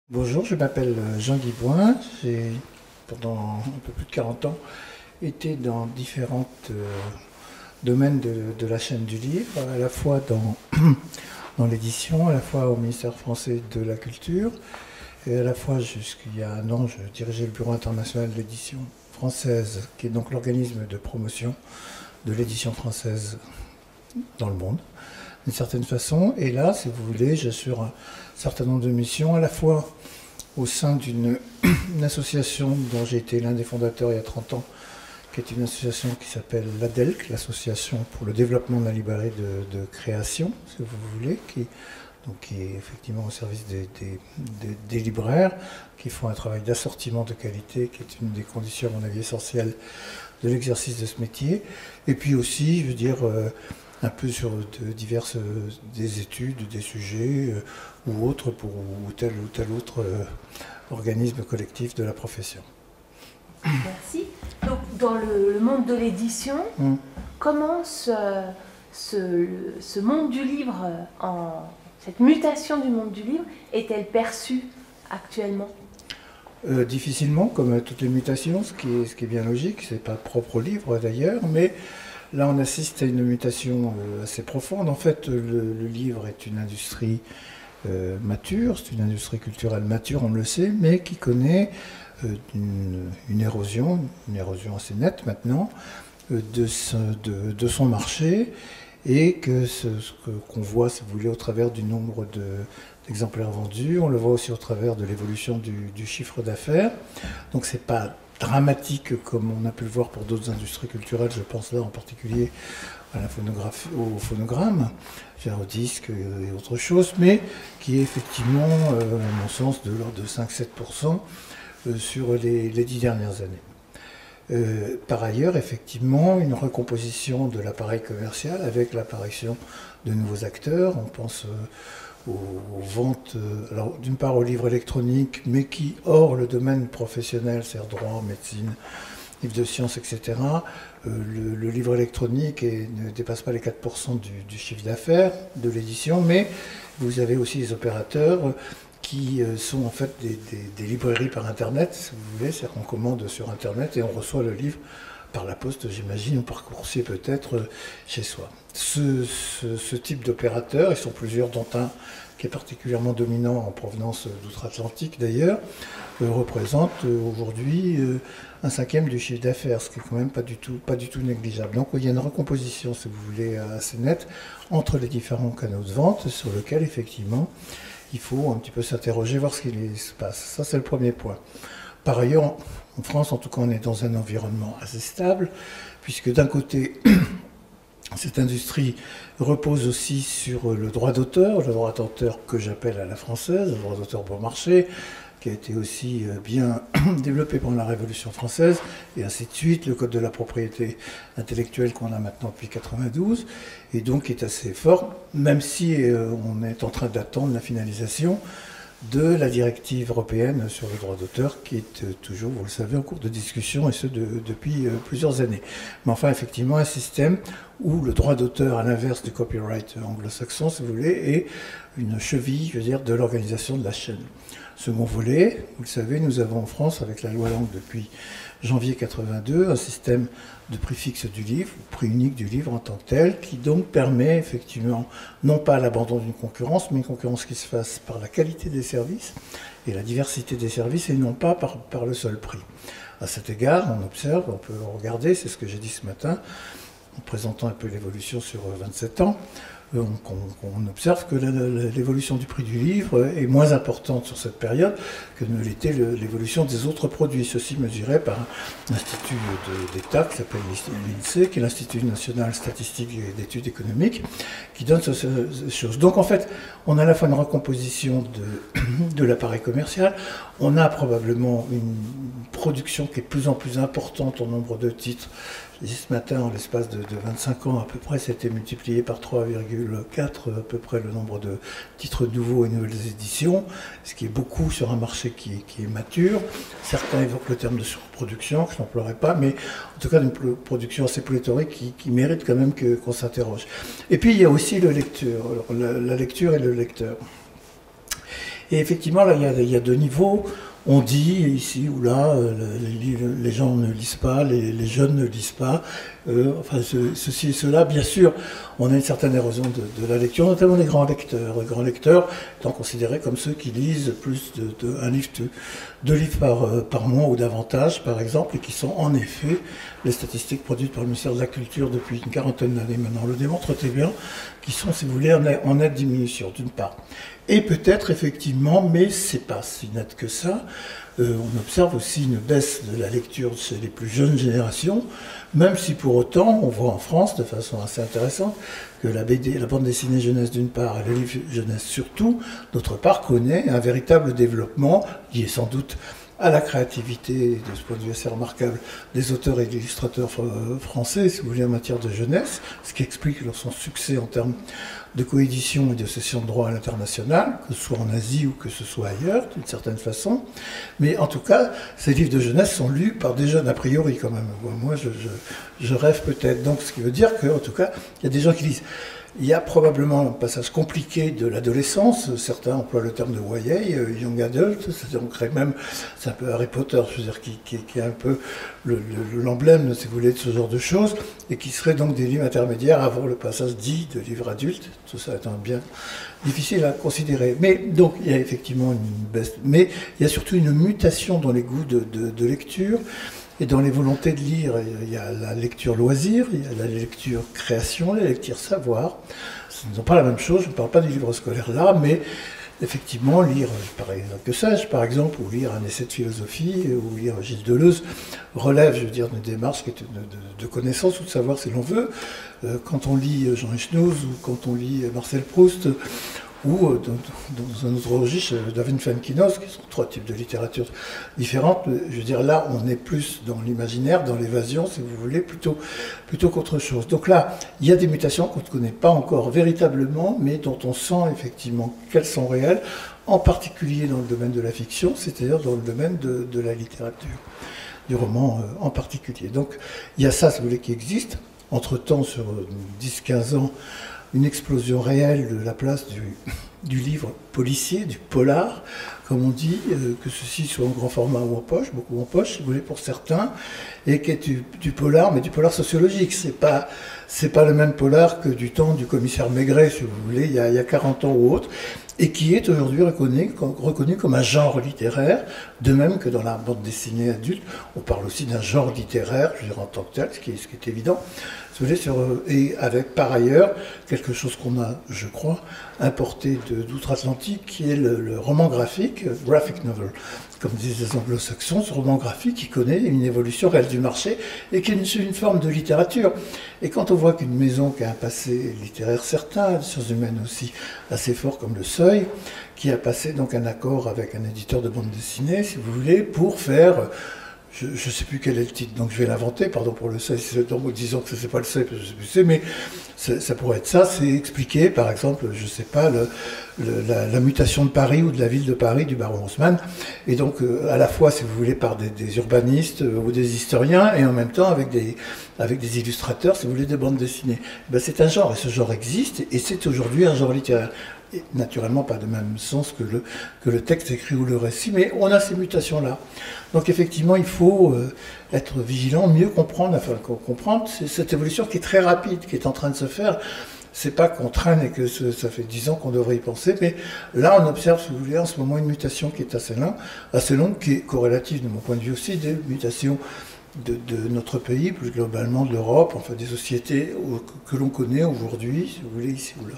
Bonjour, je m'appelle Jean-Guy Boin. J'ai, pendant un peu plus de 40 ans, été dans différents domaines de la chaîne du livre, à la fois dans l'édition, à la fois au ministère français de la Culture, et à la fois jusqu'il y a un an, je dirigeais le Bureau international de l'édition française, qui est donc l'organisme de promotion de l'édition française dans le monde, d'une certaine façon. Et là, si vous voulez, j'assure un certain nombre de missions, à la fois au sein d'une association dont j'ai été l'un des fondateurs il y a 30 ans, qui est une association qui s'appelle l'ADELC, l'Association pour le développement de la librairie de création, si vous voulez, qui est effectivement au service des libraires, qui font un travail d'assortiment de qualité, qui est une des conditions, à mon avis, essentielles de l'exercice de ce métier. Et puis aussi, je veux dire, un peu sur diverses des études, des sujets ou autres pour ou tel autre organisme collectif de la profession. Merci. Donc, dans le monde de l'édition, comment ce monde du livre, cette mutation du monde du livre, est-elle perçue actuellement? Difficilement, comme toutes les mutations, ce qui est bien logique, c'est pas propre au livre d'ailleurs, mais là on assiste à une mutation assez profonde. En fait, le livre est une industrie mature, c'est une industrie culturelle mature, on le sait, mais qui connaît une érosion assez nette maintenant de son marché, et que qu'on voit, si vous voulez, au travers du nombre d'exemplaires vendus, on le voit aussi au travers de l'évolution du chiffre d'affaires. Donc c'est pas dramatique comme on a pu le voir pour d'autres industries culturelles, je pense là en particulier à la phonographie, au phonogramme, au disque et autre chose, mais qui est effectivement, à mon sens, de l'ordre de 5-7% sur les 10 dernières années. Par ailleurs, effectivement, une recomposition de l'appareil commercial avec l'apparition de nouveaux acteurs. On pense aux ventes, alors d'une part aux livres électroniques, mais qui, hors le domaine professionnel, c'est-à-dire droit, médecine, livres de sciences, etc., le livre électronique ne dépasse pas les 4% du chiffre d'affaires de l'édition, mais vous avez aussi des opérateurs qui sont en fait des librairies par Internet, si vous voulez, c'est-à-dire qu'on commande sur Internet et on reçoit le livre par la poste, j'imagine, ou par coursier peut-être, chez soi. Ce type d'opérateurs, ils sont plusieurs, dont un qui est particulièrement dominant en provenance d'outre-Atlantique d'ailleurs, représente aujourd'hui un cinquième du chiffre d'affaires, ce qui est quand même pas du tout négligeable. Donc il y a une recomposition, si vous voulez, assez nette entre les différents canaux de vente, sur lequel effectivement il faut un petit peu s'interroger, voir ce qui se passe. Ça, c'est le premier point. Par ailleurs, en France, en tout cas, on est dans un environnement assez stable, puisque d'un côté, cette industrie repose aussi sur le droit d'auteur que j'appelle à la française, le droit d'auteur bon marché, qui a été aussi bien développé pendant la Révolution française, et ainsi de suite, le code de la propriété intellectuelle qu'on a maintenant depuis 92, et donc qui est assez fort, même si on est en train d'attendre la finalisation de la directive européenne sur le droit d'auteur, qui est toujours, vous le savez, en cours de discussion, et ce depuis plusieurs années. Mais enfin, effectivement, un système où le droit d'auteur, à l'inverse du copyright anglo-saxon, si vous voulez, est une cheville, je veux dire, de l'organisation de la chaîne. Second volet, vous le savez, nous avons en France, avec la loi Langue depuis janvier 82, un système de prix fixe du livre, prix unique du livre en tant que tel, qui donc permet effectivement, non pas l'abandon d'une concurrence, mais une concurrence qui se fasse par la qualité des services et la diversité des services, et non pas par le seul prix. À cet égard, on observe, on peut regarder, c'est ce que j'ai dit ce matin, en présentant un peu l'évolution sur 27 ans, on observe que l'évolution du prix du livre est moins importante sur cette période que ne l'était l'évolution des autres produits. Ceci mesuré par un institut d'État qui s'appelle l'INSEE, qui est l'Institut national statistique et d'études économiques, qui donne ces choses. Donc en fait, on a à la fois une recomposition de l'appareil commercial, on a probablement une production qui est de plus en plus importante en nombre de titres. J'ai dit ce matin, en l'espace de 25 ans, à peu près, c'était multiplié par 3,4 à peu près le nombre de titres nouveaux et nouvelles éditions, ce qui est beaucoup sur un marché qui est mature. Certains évoquent le terme de surproduction, que je n'emploierai pas, mais en tout cas une production assez pléthorique qui mérite quand même qu'on s'interroge. Et puis il y a aussi le lecteur, la lecture et le lecteur. Et effectivement, là, il y a deux niveaux. On dit ici ou là, les gens ne lisent pas, les jeunes ne lisent pas, enfin ceci et cela. Bien sûr, on a une certaine érosion de la lecture, notamment les grands lecteurs. Les grands lecteurs étant considérés comme ceux qui lisent plus deux livres par mois ou davantage, par exemple, et qui sont en effet les statistiques produites par le ministère de la Culture depuis une quarantaine d'années maintenant le démontrent très bien, qui sont, si vous voulez, en nette diminution, d'une part. Et peut-être effectivement, mais c'est pas si net que ça, on observe aussi une baisse de la lecture chez les plus jeunes générations, même si pour autant, on voit en France de façon assez intéressante que la BD, la bande dessinée jeunesse d'une part, et le livre jeunesse surtout, d'autre part, connaît un véritable développement lié sans doute à la créativité, de ce point de vue assez remarquable, des auteurs et des illustrateurs français, si vous voulez, en matière de jeunesse, ce qui explique son succès en termes de coédition et de cession de droit à l'international, que ce soit en Asie ou que ce soit ailleurs, d'une certaine façon. Mais en tout cas, ces livres de jeunesse sont lus par des jeunes a priori quand même. Moi, je rêve peut-être. Donc, ce qui veut dire qu'en tout cas, il y a des gens qui lisent. Il y a probablement un passage compliqué de l'adolescence. Certains emploient le terme de YA, Young Adult, c'est-à-dire on crée même, c'est un peu Harry Potter, je veux dire, qui est un peu l'emblème, si vous voulez, de ce genre de choses, et qui serait donc des livres intermédiaires avant le passage dit de livres adultes, tout ça étant bien difficile à considérer. Mais donc, il y a effectivement une baisse, mais il y a surtout une mutation dans les goûts de lecture. Et dans les volontés de lire, il y a la lecture loisir, il y a la lecture création, la lecture savoir. Ce ne sont pas la même chose, je ne parle pas du livre scolaire là, mais effectivement, lire, que sais-je, par exemple, ou lire un essai de philosophie, ou lire Gilles Deleuze, relève, je veux dire, d'une démarche qui est de connaissance ou de savoir si l'on veut. Quand on lit Jean Echnouz, ou quand on lit Marcel Proust, ou dans un autre registre, David Fuenkinos, qui sont trois types de littérature différentes. Je veux dire, là, on est plus dans l'imaginaire, dans l'évasion, si vous voulez, plutôt qu'autre chose. Donc là, il y a des mutations qu'on ne connaît pas encore véritablement, mais dont on sent effectivement qu'elles sont réelles, en particulier dans le domaine de la fiction, c'est-à-dire dans le domaine de la littérature, du roman en particulier. Donc, il y a ça, si vous voulez, qui existe. Entre-temps, sur 10-15 ans, une explosion réelle de la place du livre policier, du polar, comme on dit, que ceci soit en grand format ou en poche, beaucoup en poche, si vous voulez, pour certains, et qui est du polar, mais du polar sociologique. C'est pas le même polar que du temps du commissaire Maigret, si vous voulez, il y a 40 ans ou autre, et qui est aujourd'hui reconnu comme un genre littéraire, de même que dans la bande dessinée adulte, on parle aussi d'un genre littéraire, je veux dire, en tant que tel, ce qui est évident. Et avec par ailleurs quelque chose qu'on a, je crois, importé d'outre-Atlantique, qui est le roman graphique, graphic novel, comme disent les anglo-saxons, ce roman graphique qui connaît une évolution réelle du marché et qui est une forme de littérature. Et quand on voit qu'une maison qui a un passé littéraire certain, des sciences humaines aussi assez fort comme le Seuil, qui a passé donc un accord avec un éditeur de bande dessinée, si vous voulez, pour faire... Je ne sais plus quel est le titre, donc je vais l'inventer, pardon pour le Seuil, disons que ce n'est pas le Seuil, parce que je sais plus c'est, mais ça pourrait être ça, c'est expliquer, par exemple, je ne sais pas, la mutation de Paris ou de la ville de Paris du baron Haussmann, et donc à la fois, si vous voulez, par des urbanistes ou des historiens, et en même temps avec des illustrateurs, si vous voulez, des bandes dessinées. Ben, c'est un genre, et ce genre existe, et c'est aujourd'hui un genre littéraire. Et naturellement pas de même sens que le texte écrit ou le récit, mais on a ces mutations-là. Donc effectivement, il faut être vigilant, mieux comprendre cette évolution qui est très rapide, qui est en train de se faire. C'est pas qu'on traîne et que ça fait 10 ans qu'on devrait y penser, mais là on observe, si vous voulez, en ce moment une mutation qui est assez longue, qui est corrélative de mon point de vue aussi, des mutations de notre pays, plus globalement de l'Europe, enfin des sociétés que l'on connaît aujourd'hui, si vous voulez, ici ou là.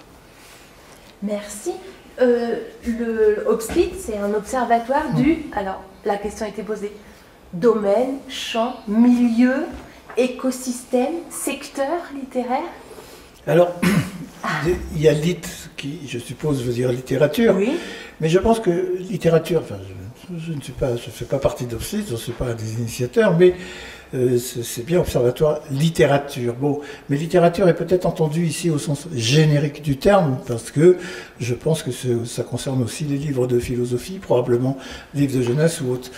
Merci. Le OBSLIT, c'est un observatoire alors la question a été posée, domaine, champ, milieu, écosystème, secteur littéraire. Alors, il y a lit qui, je suppose, veut dire littérature, oui. Mais je pense que littérature, enfin, je ne fais pas partie d'OBSLIT, je ne suis pas un des initiateurs, mais c'est bien observatoire littérature. Bon, mais littérature est peut-être entendue ici au sens générique du terme, parce que je pense que ça concerne aussi les livres de philosophie, probablement livres de jeunesse ou autres.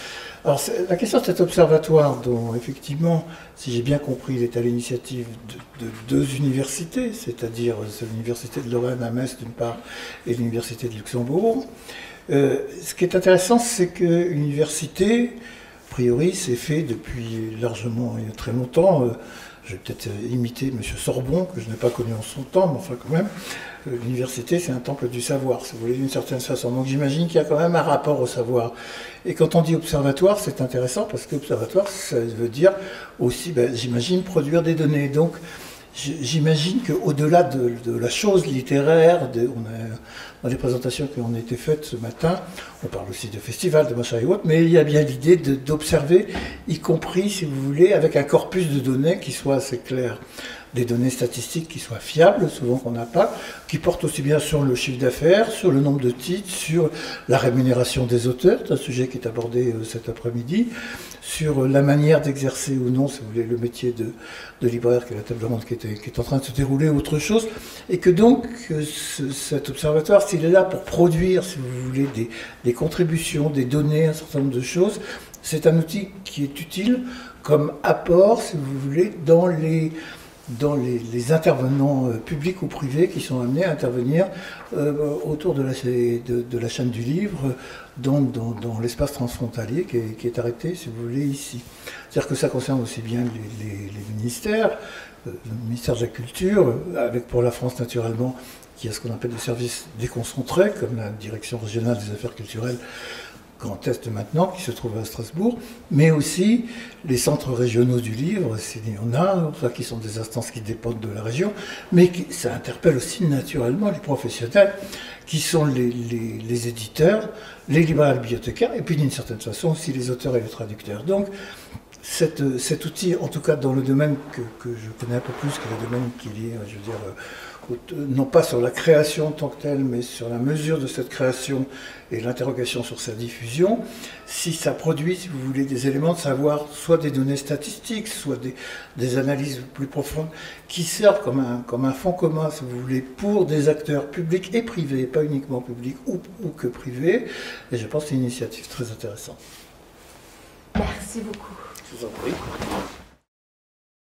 Alors, la question de cet observatoire, dont effectivement, si j'ai bien compris, il est à l'initiative de deux universités, c'est-à-dire l'université de Lorraine à Metz d'une part et l'université de Luxembourg. Ce qui est intéressant, c'est que l'université, a priori, c'est fait depuis largement, il y a très longtemps. Je vais peut-être imiter M. Sorbon, que je n'ai pas connu en son temps, mais enfin quand même, l'université, c'est un temple du savoir, si vous voulez, d'une certaine façon. Donc j'imagine qu'il y a quand même un rapport au savoir. Et quand on dit observatoire, c'est intéressant, parce qu'observatoire, ça veut dire aussi, j'imagine, produire des données. Donc j'imagine qu'au-delà de la chose littéraire, dans les présentations qui ont été faites ce matin, on parle aussi de festivals, de machin et autres, mais il y a bien l'idée d'observer, y compris, si vous voulez, avec un corpus de données qui soit assez clair. Des données statistiques qui soient fiables, souvent qu'on n'a pas, qui portent aussi bien sur le chiffre d'affaires, sur le nombre de titres, sur la rémunération des auteurs, c'est un sujet qui est abordé cet après-midi, sur la manière d'exercer ou non, si vous voulez, le métier de libraire, qui est la table ronde qui est en train de se dérouler, autre chose, et que donc cet observatoire, s'il est là pour produire, si vous voulez, des contributions, des données, un certain nombre de choses, c'est un outil qui est utile comme apport, si vous voulez, dans les intervenants publics ou privés qui sont amenés à intervenir autour de la chaîne du livre dans l'espace transfrontalier qui est arrêté, si vous voulez, ici. C'est-à-dire que ça concerne aussi bien les ministères, le ministère de la Culture, avec pour la France naturellement, qui a ce qu'on appelle des services déconcentrés, comme la Direction régionale des affaires culturelles, Grand Est maintenant, qui se trouve à Strasbourg, mais aussi les centres régionaux du livre, s'il y en a, enfin, qui sont des instances qui dépendent de la région, mais ça interpelle aussi naturellement les professionnels, qui sont les éditeurs, les libraires et les bibliothécaires, et puis d'une certaine façon aussi les auteurs et les traducteurs. Donc cet outil, en tout cas dans le domaine que je connais un peu plus, qui est le domaine qui est lié, je veux dire, non pas sur la création en tant que telle, mais sur la mesure de cette création et l'interrogation sur sa diffusion, si ça produit, si vous voulez, des éléments de savoir, soit des données statistiques, soit des analyses plus profondes, qui servent comme un fonds commun, si vous voulez, pour des acteurs publics et privés, pas uniquement publics ou que privés, et je pense que c'est une initiative très intéressante. Merci beaucoup. Je vous en prie.